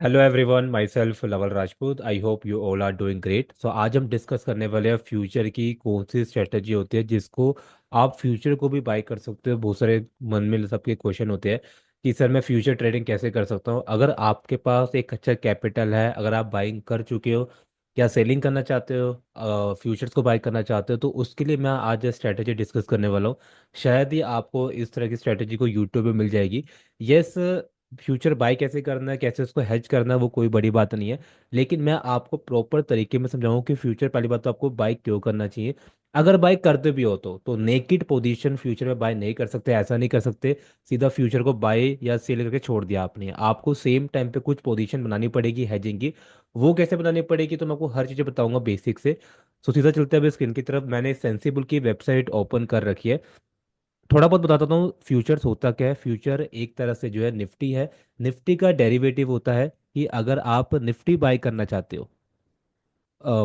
Hello everyone, myself Laval Rajput. I hope you all are doing great. So आज हम discuss करने वाले हैं फ्यूचर की कौन सी स्ट्रेटजी होती है जिसको आप फ्यूचर को भी बाय कर सकते हो। बहुत सारे मन में सबके क्वेश्चन होते हैं कि सर मैं फ्यूचर ट्रेडिंग कैसे कर सकता हूँ। अगर आपके पास एक अच्छा कैपिटल है, अगर आप बाइंग कर चुके हो या सेलिंग करना चाहते हो, फ्यूचर्स को बाय करना चाहते हो, तो उसके लिए मैं आज स्ट्रेटजी डिस्कस करने वाला हूँ। शायद ही आपको इस तरह की स्ट्रेटजी को यूट्यूब पे मिल जाएगी। यस, फ्यूचर बाय कैसे करना है, कैसे उसको हेज करना है, वो कोई बड़ी बात नहीं है। लेकिन मैं आपको प्रॉपर तरीके में समझाऊं कि फ्यूचर पहली बात तो आपको बाय क्यों करना चाहिए। अगर बाय करते भी हो तो नेकेड पोजीशन फ्यूचर में बाय नहीं कर सकते, ऐसा नहीं कर सकते सीधा फ्यूचर को बाय या सेल करके छोड़ दिया आपने। आपको सेम टाइम पे कुछ पोजीशन बनानी पड़ेगी हेजिंग की। वो कैसे बनानी पड़ेगी तो मैं आपको हर चीज़ बताऊंगा बेसिक से। सो सीधा चलते हैं अभी स्क्रीन की तरफ। मैंने सेंसिबल की वेबसाइट ओपन कर रखी है। थोड़ा बहुत बताता हूँ फ्यूचर्स होता क्या है। फ्यूचर एक तरह से जो है निफ्टी है। निफ्टी का डेरिवेटिव होता है कि अगर आप निफ्टी बाय करना चाहते हो,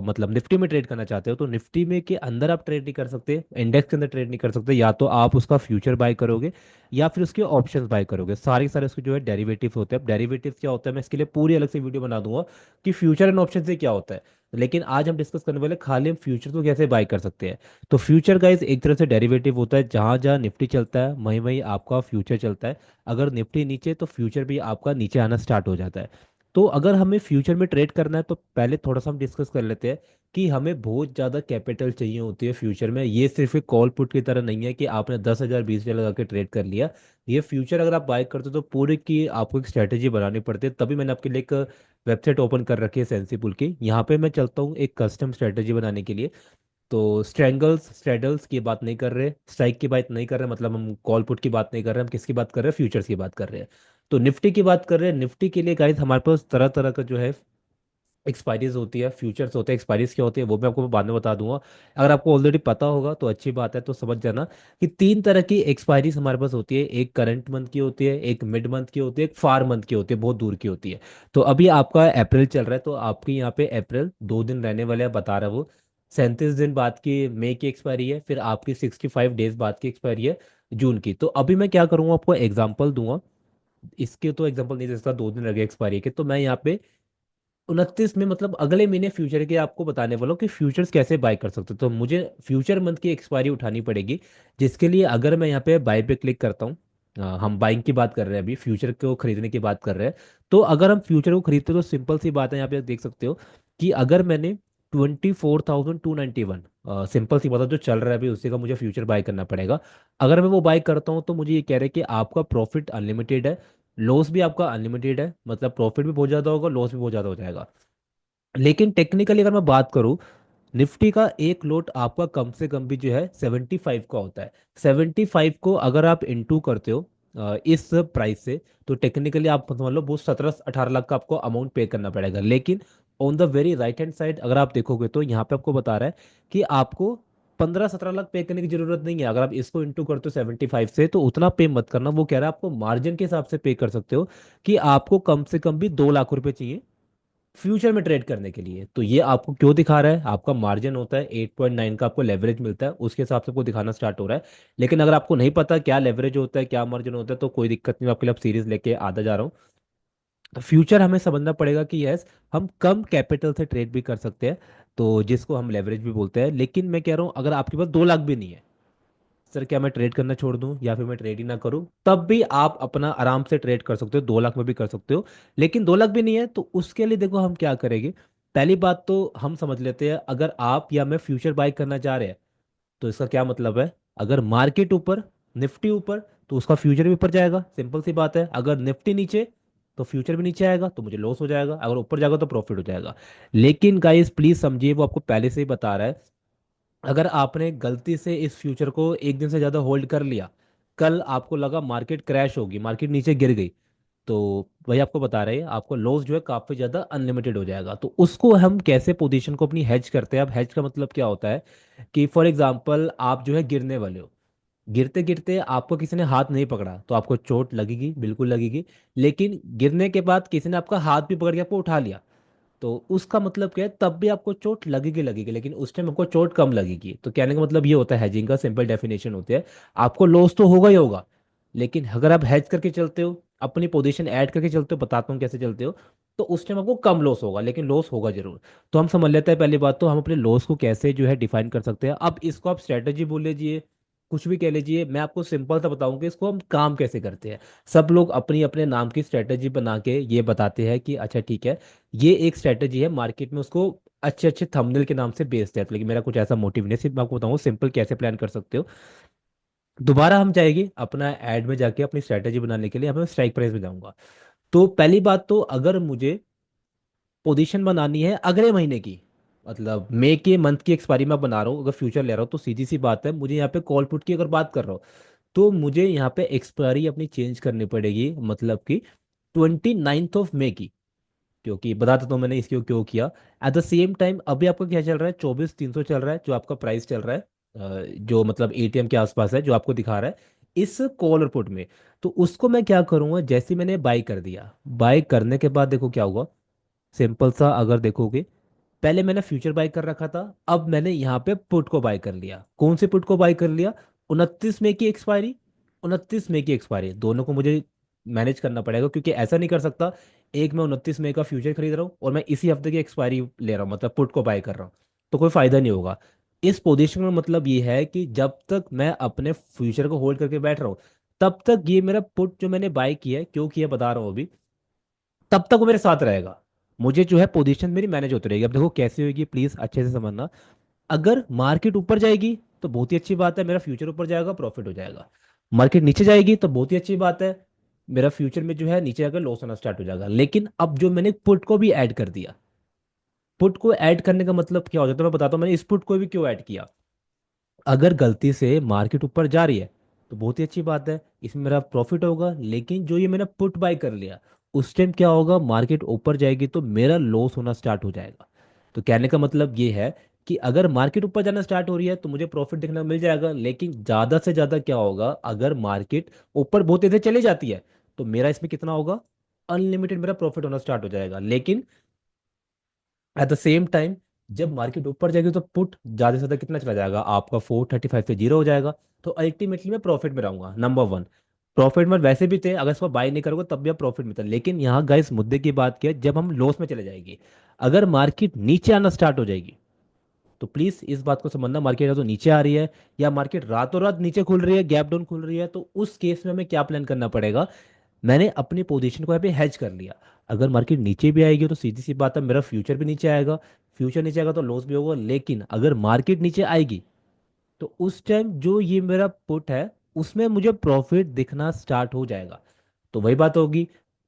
मतलब निफ्टी में ट्रेड करना चाहते हो, तो निफ्टी में के अंदर आप ट्रेड नहीं कर सकते, इंडेक्स के अंदर ट्रेड नहीं कर सकते। या तो आप उसका फ्यूचर बाय करोगे या फिर उसके ऑप्शंस बाय करोगे। सारे के सारे उसके जो है डेरिवेटिव्स होते हैं। अब डेरिवेटिव्स क्या होता है मैं इसके लिए पूरी अलग से वीडियो बना दूंगा कि फ्यूचर एंड ऑप्शन से क्या होता है। लेकिन आज हम डिस्कस करने वाले खाली हम फ्यूचर को कैसे बाय कर सकते हैं। तो फ्यूचर गाइस एक तरह से डेरिवेटिव होता है। जहां जहां निफ्टी चलता है वहीं वहीं आपका फ्यूचर चलता है। अगर निफ्टी नीचे तो फ्यूचर भी आपका नीचे आना स्टार्ट हो जाता है। तो अगर हमें फ्यूचर में ट्रेड करना है तो पहले थोड़ा सा हम डिस्कस कर लेते हैं कि हमें बहुत ज़्यादा कैपिटल चाहिए होती है फ्यूचर में। ये सिर्फ एक कॉल पुट की तरह नहीं है कि आपने 10,000 20,000 लगा के ट्रेड कर लिया। ये फ्यूचर अगर आप बाय करते हो तो पूरे की आपको एक स्ट्रेटेजी बनानी पड़ती है। तभी मैंने आपके लिए एक वेबसाइट ओपन कर रखी है सेंसीपुल की। यहाँ पे मैं चलता हूँ एक कस्टम स्ट्रेटेजी बनाने के लिए। तो स्ट्रैंगल्स स्ट्रेडल्स की बात नहीं कर रहे, स्ट्राइक की बात नहीं कर रहे, मतलब हम कॉल पुट की बात नहीं कर रहे, हम किसकी बात कर रहे हैं, फ्यूचर्स की बात कर रहे हैं। तो निफ्टी की बात कर रहे हैं। निफ्टी के लिए गाइस हमारे पास तरह तरह का जो है एक्सपायरीज होती है, फ्यूचर्स होते हैं। एक्सपायरीज क्या होती है वो मैं आपको बाद में बता दूंगा। अगर आपको ऑलरेडी पता होगा तो अच्छी बात है, तो समझ जाना कि तीन तरह की एक्सपायरीज हमारे पास होती है। एक करंट मंथ की होती है, एक मिड मंथ की होती है, एक फार मंथ की होती है, बहुत दूर की होती है। तो अभी आपका अप्रैल चल रहा है, तो आपके यहाँ पे अप्रैल 2 दिन रहने वाले हैं, बता रहा वो। 37 दिन बाद की मई की एक्सपायरी है, फिर आपकी 65 डेज बाद की एक्सपायरी है जून की। तो अभी मैं क्या करूँगा आपको एग्जाम्पल दूंगा। इसके तो एग्जाम्पल नहीं दे सकता, 2 दिन लगे एक्सपायरी के, तो मैं यहाँ पे 29 में मतलब अगले महीने फ्यूचर के आपको बताने वाला हूँ कि फ्यूचर्स कैसे बाय कर सकते हो। तो मुझे फ्यूचर मंथ की एक्सपायरी उठानी पड़ेगी, जिसके लिए अगर मैं यहाँ पे बाय पे क्लिक करता हूँ। हम बाइंग की बात कर रहे हैं, अभी फ्यूचर को खरीदने की बात कर रहे हैं। तो अगर हम फ्यूचर को खरीदते हो तो सिंपल सी बात है, यहाँ पे देख सकते हो कि अगर मैंने 24,291, सिंपल सी बात है, जो चल रहा है अभी उसी का मुझे फ्यूचर बाय करना पड़ेगा। अगर मैं वो बाय करता हूँ तो मुझे ये कह रहे हैं कि आपका प्रॉफिट अनलिमिटेड है, लॉस भी आपका अनलिमिटेड है। मतलब प्रॉफिट भी बहुत ज़्यादा होगा, लॉस भी बहुत ज़्यादा हो जाएगा। लेकिन टेक्निकली अगर मैं बात करूं, निफ्टी का एक लोट आपका कम से कम भी जो है 75 का होता है। 75 को अगर आप इंटू करते हो इस प्राइस से, तो टेक्निकली आप समझ लो वो 17-18 लाख का आपको अमाउंट पे करना पड़ेगा। लेकिन on the very right hand side अगर आप देखोगे तो यहाँ पे आपको बता रहा है कि आपको 15-17 लाख पे करने की जरूरत नहीं है। अगर आप इसको इंटू करते हो 75 से तो उतना पे मत करना। वो कह रहा है आपको मार्जिन के हिसाब से पे कर सकते हो कि आपको कम से कम भी 2 लाख रुपए चाहिए फ्यूचर में ट्रेड करने के लिए। तो ये आपको क्यों दिखा रहा है, आपका मार्जिन होता है 8.9 का, आपको लेवरेज मिलता है, उसके हिसाब से आपको दिखाना स्टार्ट हो रहा है। लेकिन अगर आपको नहीं पता क्या लेवरेज होता है क्या मार्जिन होता है तो कोई दिक्कत नहीं, मैं आपके लिए अब सीरीज लेके आता जा रहा हूँ। तो फ्यूचर हमें समझना पड़ेगा कि यस, हम कम कैपिटल से ट्रेड भी कर सकते हैं, तो जिसको हम लेवरेज भी बोलते हैं। लेकिन मैं कह रहा हूँ अगर आपके पास 2 लाख भी नहीं है, सर क्या मैं ट्रेड करना छोड़ दूं या फिर मैं ट्रेड ही ना करूं, तब भी आप अपना आराम से ट्रेड कर सकते हो, 2 लाख में भी कर सकते हो। लेकिन 2 लाख भी नहीं है तो उसके लिए देखो हम क्या करेंगे। पहली बात तो हम समझ लेते हैं, अगर आप या मैं फ्यूचर बाय करना चाह रहे हैं तो इसका क्या मतलब है। अगर मार्केट ऊपर, निफ्टी ऊपर, तो उसका फ्यूचर भी ऊपर जाएगा, सिंपल सी बात है। अगर निफ्टी नीचे तो फ्यूचर भी नीचे आएगा तो मुझे लॉस हो जाएगा, अगर ऊपर जाएगा तो प्रॉफिट हो जाएगा। लेकिन गाइस प्लीज समझिए, वो आपको पहले से ही बता रहा है, अगर आपने गलती से इस फ्यूचर को एक दिन से ज़्यादा होल्ड कर लिया, कल आपको लगा मार्केट क्रैश होगी, मार्केट नीचे गिर गई, तो वही आपको बता रहे हैं आपको लॉस जो है काफ़ी ज़्यादा अनलिमिटेड हो जाएगा। तो उसको हम कैसे पोजीशन को अपनी हेज करते हैं। अब हेज का मतलब क्या होता है कि फॉर एग्जांपल आप जो है गिरने वाले हो, गिरते गिरते आपको किसी ने हाथ नहीं पकड़ा तो आपको चोट लगेगी, बिल्कुल लगेगी। लेकिन गिरने के बाद किसी ने आपका हाथ भी पकड़ के आपको उठा लिया, तो उसका मतलब क्या है, तब भी आपको चोट लगेगी लगेगी, लेकिन उस टाइम आपको चोट कम लगेगी। तो कहने का मतलब ये होता है, हेजिंग का सिंपल डेफिनेशन होती है, आपको लॉस तो होगा ही होगा, लेकिन अगर आप हेज करके चलते हो, अपनी पोजीशन ऐड करके चलते हो, बताता हूँ कैसे चलते हो। तो उस टाइम आपको कम लॉस होगा, लेकिन लॉस होगा जरूर। तो हम समझ लेते हैं, पहली बात तो हम अपने लॉस को कैसे जो है डिफाइन कर सकते हैं। अब इसको आप स्ट्रेटेजी बोल लीजिए, कुछ भी कह लीजिए, मैं आपको सिंपल सा बताऊंगा इसको हम काम कैसे करते हैं। सब लोग अपनी अपने नाम की स्ट्रेटेजी बना के ये बताते हैं कि अच्छा ठीक है, ये एक स्ट्रेटेजी है, मार्केट में उसको अच्छे अच्छे थंबनेल के नाम से बेचते हैं। तो लेकिन मेरा कुछ ऐसा मोटिव नहीं है, सिर्फ मैं आपको बताऊंगा सिंपल कैसे प्लान कर सकते हो। दोबारा हम जाएंगे अपना ऐड में जाके अपनी स्ट्रेटेजी बनाने के लिए, हमें स्ट्राइक प्राइस में जाऊंगा। तो पहली बात तो अगर मुझे पोजीशन बनानी है अगले महीने की, मतलब मई के मंथ की एक्सपायरी में बना रहा हूँ, अगर फ्यूचर ले रहा हूँ, तो सीधी सी बात है, मुझे यहाँ पे कॉल पुट की अगर बात कर रहा हूँ, तो मुझे यहाँ पे एक्सपायरी अपनी चेंज करनी पड़ेगी, मतलब कि 29 ऑफ मई की। क्योंकि बता देता हूँ मैंने इसको क्यों किया। एट द सेम टाइम अभी आपका क्या चल रहा है, 24,300 चल रहा है जो आपका प्राइस चल रहा है, जो मतलब एटीएम के आसपास है, जो आपको दिखा रहा है इस कॉल रिपोर्ट में। तो उसको मैं क्या करूंगा, जैसे ही मैंने बाई कर दिया, बाई करने के बाद देखो क्या हुआ। सिंपल सा अगर देखोगे, पहले मैंने फ्यूचर बाय कर रखा था, अब मैंने यहाँ पे पुट को बाय कर लिया। कौन से पुट को बाय कर लिया? 29 मई की एक्सपायरी, 29 मई की एक्सपायरी, दोनों को मुझे मैनेज करना पड़ेगा, क्योंकि ऐसा नहीं कर सकता एक मैं 29 मई का फ्यूचर खरीद रहा हूँ और मैं इसी हफ्ते की एक्सपायरी ले रहा हूँ, मतलब पुट को बाय कर रहा हूँ, तो कोई फायदा नहीं होगा। इस पोजीशन में मतलब ये है कि जब तक मैं अपने फ्यूचर को होल्ड करके बैठ रहा हूँ, तब तक ये मेरा पुट जो मैंने बाय किया है, क्यों किया बता रहा हूँ अभी, तब तक वो मेरे साथ रहेगा। मुझे जो है पोजीशन मेरी मैनेज होती रहेगी। अब देखो कैसे होगी, प्लीज अच्छे से समझना। अगर मार्केट ऊपर जाएगी तो बहुत ही अच्छी बात है, मेरा फ्यूचर ऊपर जाएगा, प्रॉफिट हो जाएगा। मार्केट नीचे जाएगी तो बहुत ही अच्छी बात है, मेरा फ्यूचर में जो है नीचे जाकर लॉस होना स्टार्ट हो जाएगा। लेकिन अब जो मैंने पुट को भी ऐड कर दिया, पुट को ऐड करने का मतलब क्या हो जाता है मैं बताता हूँ, मैंने इस पुट को भी क्यों ऐड किया। अगर गलती से मार्केट ऊपर जा रही है तो बहुत ही अच्छी बात है, इसमें मेरा प्रॉफिट होगा। लेकिन जो ये मैंने पुट बाय कर लिया, उस टाइम क्या होगा, मार्केट ऊपर जाएगी तो मेरा लॉस होना स्टार्ट हो जाएगा। तो कहने का मतलब ये है कि अगर मार्केट ऊपर जाना स्टार्ट हो रही है तो मुझे प्रॉफिट देखने को मिल जाएगा, लेकिन ज्यादा से ज्यादा क्या होगा, अगर मार्केट ऊपर बहुत तेजी से चली जाती है तो मेरा इसमें कितना होगा, अनलिमिटेड मेरा प्रॉफिट होना स्टार्ट हो जाएगा। लेकिन एट द सेम टाइम जब मार्केट ऊपर जाएगी तो पुट ज्यादा से ज्यादा कितना चला जाएगा, आपका 435 से जीरो हो जाएगा। तो अल्टीमेटली मैं प्रॉफिट में रहूंगा, नंबर वन। प्रॉफिट में वैसे भी थे, अगर इसको बाय नहीं करोगे तब भी आप प्रॉफिट में थे। लेकिन यहाँ गाइस मुद्दे की बात किया, जब हम लॉस में चले जाएंगे, अगर मार्केट नीचे आना स्टार्ट हो जाएगी, तो प्लीज इस बात को समझना, मार्केट या तो नीचे आ रही है या मार्केट रातों रात नीचे खुल रही है, गैप डाउन खुल रही है, तो उस केस में हमें क्या प्लान करना पड़ेगा। मैंने अपनी पोजीशन को यहाँ पे हेज कर लिया। अगर मार्केट नीचे भी आएगी तो सीधी सी बात है, मेरा फ्यूचर भी नीचे आएगा, फ्यूचर नीचे आएगा तो लॉस भी होगा। लेकिन अगर मार्केट नीचे आएगी तो उस टाइम जो ये मेरा पुट है, उसमें मुझे प्रॉफिट दिखना स्टार्ट हो जाएगा। तो वही बात होगी,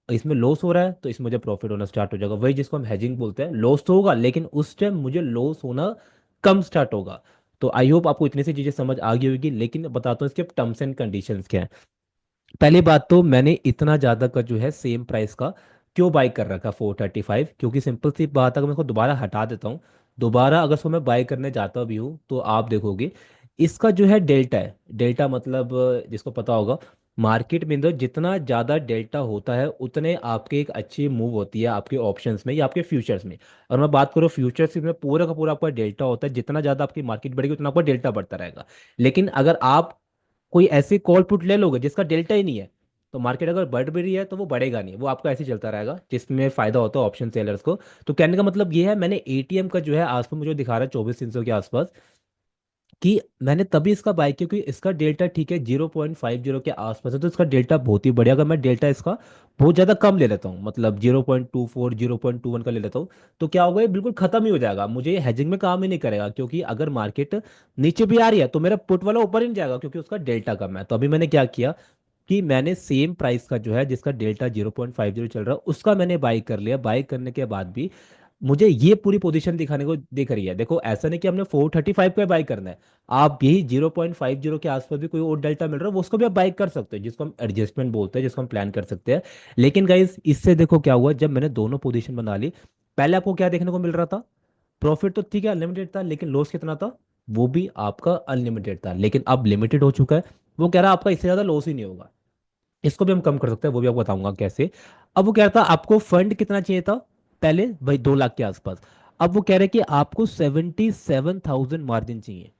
इसमें लॉस हो रहा है तो इसमें मुझे प्रॉफिट होना स्टार्ट हो जाएगा, वही जिसको हम हेजिंग बोलते हैं। लॉस तो होगा लेकिन उस टाइम मुझे लॉस होना कम स्टार्ट होगा। तो आई होप आपको इतनी सी चीजें समझ आ गई होगी, लेकिन बताता हूँ इसके टर्म्स एंड कंडीशंस क्या है। पहली बात तो मैंने इतना ज्यादा का जो है सेम प्राइस का क्यों बाई कर रखा 435, क्योंकि सिंपल सी बात है, अगर मैं इसको दोबारा हटा देता हूँ, दोबारा अगर इसको मैं बाई करने जाता भी हूँ, तो आप देखोगे इसका जो है डेल्टा है, डेल्टा मतलब जिसको पता होगा, मार्केट में अंदर जितना ज्यादा डेल्टा होता है उतने आपके एक अच्छी मूव होती है आपके ऑप्शंस में या आपके फ्यूचर्स में। और मैं बात करूँ फ्यूचर्स में, पूरा का पूरा आपका डेल्टा होता है, जितना ज्यादा आपकी मार्केट बढ़ेगी उतना आपका डेल्टा बढ़ता रहेगा। लेकिन अगर आप कोई ऐसी कॉल पुट ले लोगे जिसका डेल्टा ही नहीं है, तो मार्केट अगर बढ़ भी रही है तो वो बढ़ेगा नहीं, वो आपका ऐसे ही चलता रहेगा, जिसमें फायदा होता है ऑप्शन सेलर्स को। तो कहने का मतलब ये है, मैंने एटीएम का जो है आसपास मुझे दिखा रहा है 24,300 के आसपास, कि मैंने तभी इसका बाय किया क्योंकि इसका डेल्टा ठीक है 0.50 के आसपास है, तो इसका डेल्टा बहुत ही बढ़िया। अगर मैं डेल्टा इसका बहुत ज़्यादा कम ले लेता हूँ, मतलब 0.24 0.21 का ले लेता हूँ, तो क्या होगा, ये बिल्कुल खत्म ही हो जाएगा, मुझे ये हेजिंग में काम ही नहीं करेगा। क्योंकि अगर मार्केट नीचे भी आ रही है तो मेरा पुट वाला ऊपर ही नहीं जाएगा, क्योंकि उसका डेल्टा कम है। तो अभी मैंने क्या किया कि मैंने सेम प्राइस का जो है जिसका डेल्टा 0.50 चल रहा है उसका मैंने बाई कर लिया। बाई करने के बाद भी मुझे ये पूरी पोजीशन दिखाने को दिख रही है। देखो ऐसा नहीं कि हमने 435 पे बाई करना है, आप यही 0.50 के आसपास भी कोई और डेल्टा मिल रहा है वो उसको भी आप बाई कर सकते हो, जिसको हम एडजस्टमेंट बोलते हैं, जिसको हम प्लान कर सकते हैं। लेकिन गाइस इससे देखो क्या हुआ, जब मैंने दोनों पोजीशन बना ली, पहले आपको क्या देखने को मिल रहा था, प्रॉफिट तो ठीक है अनलिमिटेड था, लेकिन लॉस कितना था, वो भी आपका अनलिमिटेड था। लेकिन अब लिमिटेड हो चुका है, वो कह रहा है आपका इससे ज्यादा लॉस ही नहीं होगा। इसको भी हम कम कर सकते हैं, वो भी आपको बताऊंगा कैसे। अब वो कह रहा था आपको फंड कितना चाहिए था, पहले भाई 2 लाख के आसपास। अब वो कह रहे हैं कि आपको 77,000 मार्जिन चाहिए।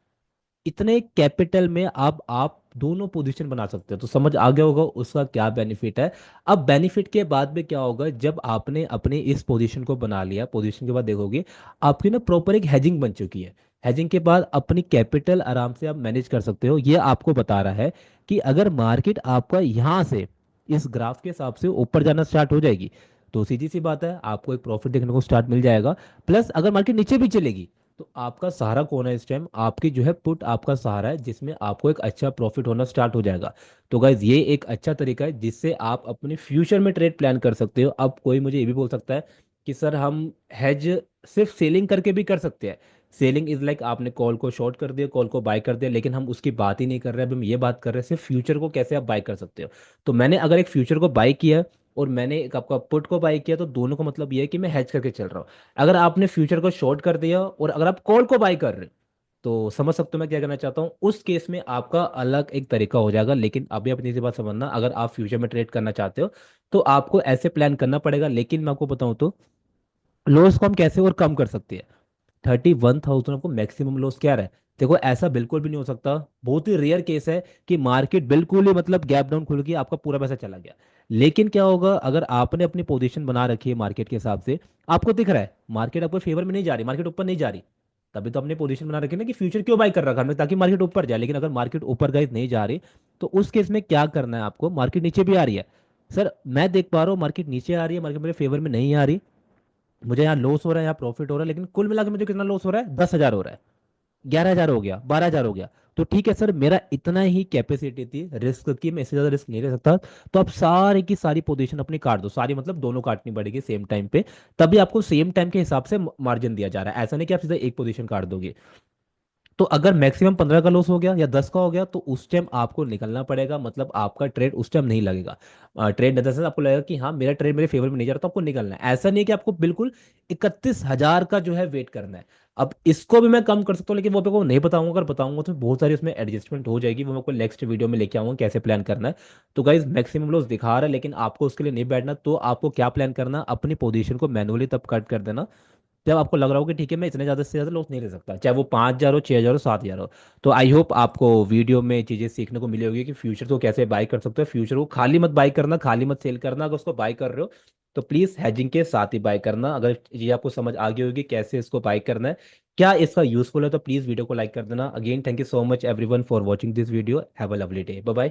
इतने कैपिटल में अब आप दोनों पोजीशन बना सकते हो। तो समझ आ गया होगा उसका क्या बेनिफिट है। अब बेनिफिट के बाद में क्या होगा, जब आपने अपने इस पोजीशन को बना लिया, पोजीशन के बाद देखोगे आपकी ना प्रॉपर एक हेजिंग बन चुकी है। हेजिंग के बाद अपनी कैपिटल आराम से आप मैनेज कर सकते हो। ये आपको बता रहा है कि अगर मार्केट आपका यहाँ से इस ग्राफ के हिसाब से ऊपर जाना स्टार्ट हो जाएगी, तो सीधी सी बात है आपको एक प्रॉफिट देखने को स्टार्ट मिल जाएगा। प्लस अगर मार्केट नीचे भी चलेगी, तो आपका सहारा कौन है इस टाइम, आपकी जो है पुट आपका सहारा है, जिसमें आपको एक अच्छा प्रॉफिट होना स्टार्ट हो जाएगा। तो गाइज ये एक अच्छा तरीका है जिससे आप अपने फ्यूचर में ट्रेड प्लान कर सकते हो। अब कोई मुझे ये भी बोल सकता है कि सर हम हेज सिर्फ सेलिंग करके भी कर सकते हैं। सेलिंग इज लाइक आपने कॉल को शॉर्ट कर दिया, कॉल को बाय कर दिया, लेकिन हम उसकी बात ही नहीं कर रहे। अभी हम ये बात कर रहे हैं सिर्फ फ्यूचर को कैसे आप बाय कर सकते हो। तो मैंने अगर एक फ्यूचर को बाय किया और मैंने एक आपका पुट को बाय किया, तो दोनों का मतलब ये है कि मैं हेज करके चल रहा हूँ। अगर आपने फ्यूचर को शॉर्ट कर दिया और अगर आप कॉल को बाय कर रहे हो, तो समझ सकते हो मैं क्या करना चाहता हूँ। उस केस में आपका अलग एक तरीका हो जाएगा। लेकिन अभी अपनी सी बात समझना, अगर आप फ्यूचर में ट्रेड करना चाहते हो तो आपको ऐसे प्लान करना पड़ेगा। लेकिन मैं आपको बताऊं तो लॉस को हम कैसे और कम कर सकते हैं। 31,000 आपको मैक्सिमम लॉस क्या रहा है। देखो ऐसा बिल्कुल भी नहीं हो सकता, बहुत ही रेयर केस है कि मार्केट बिल्कुल ही मतलब गैप डाउन खुल गया, आपका पूरा पैसा चला गया। लेकिन क्या होगा, अगर आपने अपनी पोजीशन बना रखी है मार्केट के हिसाब से, आपको दिख रहा है मार्केट आपको फेवर में नहीं जा रही, मार्केट ऊपर नहीं जा रही, तभी तो अपनी पोजीशन बना रखी है ना कि फ्यूचर क्यों बाय कर रखा है हमने, ताकि मार्केट ऊपर जाए। लेकिन अगर मार्केट ऊपर गाइस नहीं जा रही, तो उस केस में क्या करना है आपको, मार्केट नीचे भी आ रही है, सर मैं देख पा रहा हूँ मार्केट नीचे आ रही है, मार्केट मेरे फेवर में नहीं आ रही, मुझे यहाँ लॉस हो रहा है यहाँ प्रॉफिट हो रहा है, लेकिन कुल मिलाकर मुझे कितना लॉस हो रहा है, 10,000 हो रहा है, 11,000 हो गया, 12,000 हो गया। तो ठीक है सर, मेरा इतना ही कैपेसिटी थी रिस्क की, मैं इससे ज्यादा रिस्क नहीं ले सकता। तो आप सारी की सारी पोजीशन अपनी काट दो, सारी मतलब दोनों काटनी पड़ेगी सेम टाइम पे। तभी आपको सेम टाइम के हिसाब से मार्जिन दिया जा रहा है। ऐसा नहीं कि आप सीधा एक पोजीशन काट दोगे। तो अगर मैक्सिमम 15 का लॉस हो गया या 10 का हो गया, तो उस टाइम आपको निकलना पड़ेगा, मतलब आपका ट्रेड उस टाइम नहीं लगेगा। ट्रेड नजर आपको लगेगा कि हाँ मेरा ट्रेड मेरे फेवर में नहीं जा रहा, तो आपको निकलना है। ऐसा नहीं है कि आपको बिल्कुल 31,000 का जो है वेट करना है। अब इसको भी मैं कम कर सकता हूँ, लेकिन वो आपको नहीं बताऊंगा। अगर बताऊंगा तो बहुत सारी उसमें एडजस्टमेंट हो जाएगी, वो मैं आपको नेक्स्ट वीडियो में लेके आऊंगा कैसे प्लान करना है। तो गाइज मैक्सिमम लॉस दिखा रहा है, लेकिन आपको उसके लिए नहीं बैठना। तो आपको क्या प्लान करना, अपनी पोजीशन को मैनुअली तब कट कर देना जब आपको लग रहा हो कि ठीक है मैं इतने ज़्यादा से ज़्यादा लॉस नहीं ले सकता, चाहे वो 5,000 हो, 6,000 हो, 7,000 हो। तो आई होप आपको वीडियो में चीज़ें सीखने को मिली होगी कि फ्यूचर को कैसे बाय कर सकते हो। फ्यूचर को खाली मत बाय करना, खाली मत सेल करना। अगर उसको बाय कर रहे हो तो प्लीज़ हैजिंग के साथ ही बाय करना। अगर ये आपको समझ आ गई होगी कैसे इसको बाय करना है, क्या इसका यूजफुल है, तो प्लीज़ वीडियो को लाइक कर देना। Again thank you so much everyone for watching this video. Have a lovely day, bye bye.